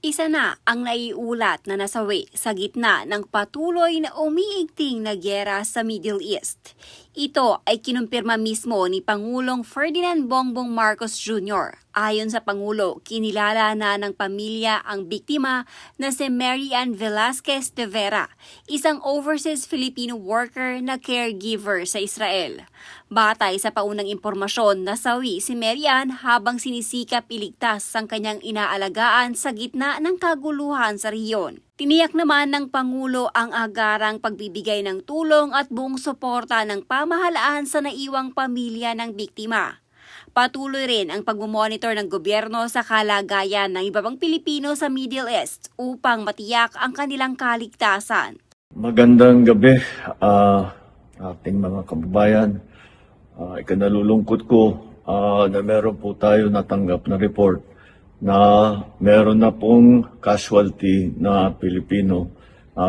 Isa na ang naiulat na nasawi sa gitna ng patuloy na umiigting na gyera sa Middle East. Ito ay kinumpirma mismo ni Pangulong Ferdinand Bongbong Marcos Jr. Ayon sa Pangulo, kinilala na ng pamilya ang biktima na si Mary Ann Velasquez de Vera, isang overseas Filipino worker na caregiver sa Israel. Batay sa paunang impormasyon, nasawi si Mary Ann habang sinisikap iligtas ang kanyang inaalagaan sa gitna ng kaguluhan sa rehiyon. Tiniyak naman ng Pangulo ang agarang pagbibigay ng tulong at buong suporta ng pamahalaan sa naiwang pamilya ng biktima. Patuloy rin ang pagmumonitor ng gobyerno sa kalagayan ng iba pang Pilipino sa Middle East upang matiyak ang kanilang kaligtasan. Magandang gabi, ating mga kababayan. Ikanalulungkot ko na meron po tayo natanggap na report na meron na pong casualty na Pilipino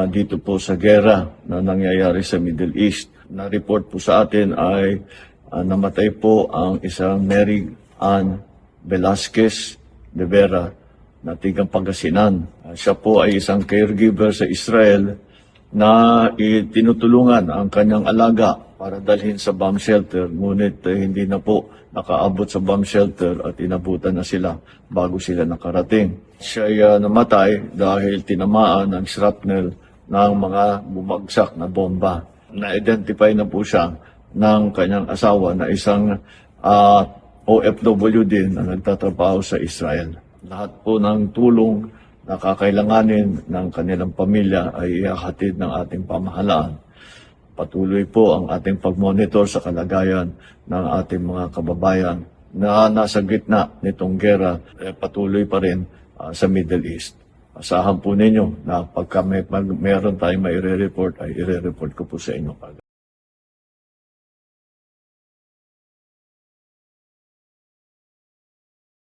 dito po sa gera na nangyayari sa Middle East. Na-report po sa atin ay namatay po ang isang Mary Ann Velasquez de Vera na tigang Pangasinan. Siya po ay isang caregiver sa Israel na tinutulungan ang kanyang alaga para dalhin sa bomb shelter, ngunit hindi na po nakaabot sa bomb shelter at inabutan na sila bago sila nakarating. Siya ay namatay dahil tinamaan ng shrapnel ng mga bumagsak na bomba. Na-identify na po siya ng kanyang asawa na isang OFW din na nagtatrabaho sa Israel. Lahat po ng tulong na kakailanganin ng kanilang pamilya ay ihahatid ng ating pamahalaan. Patuloy po ang ating pagmonitor sa kalagayan ng ating mga kababayan na nasa gitna nitong gera, patuloy pa rin sa Middle East. Asahan po ninyo na pagka meron tayong maire-report ay ire-report ko po sa inyo.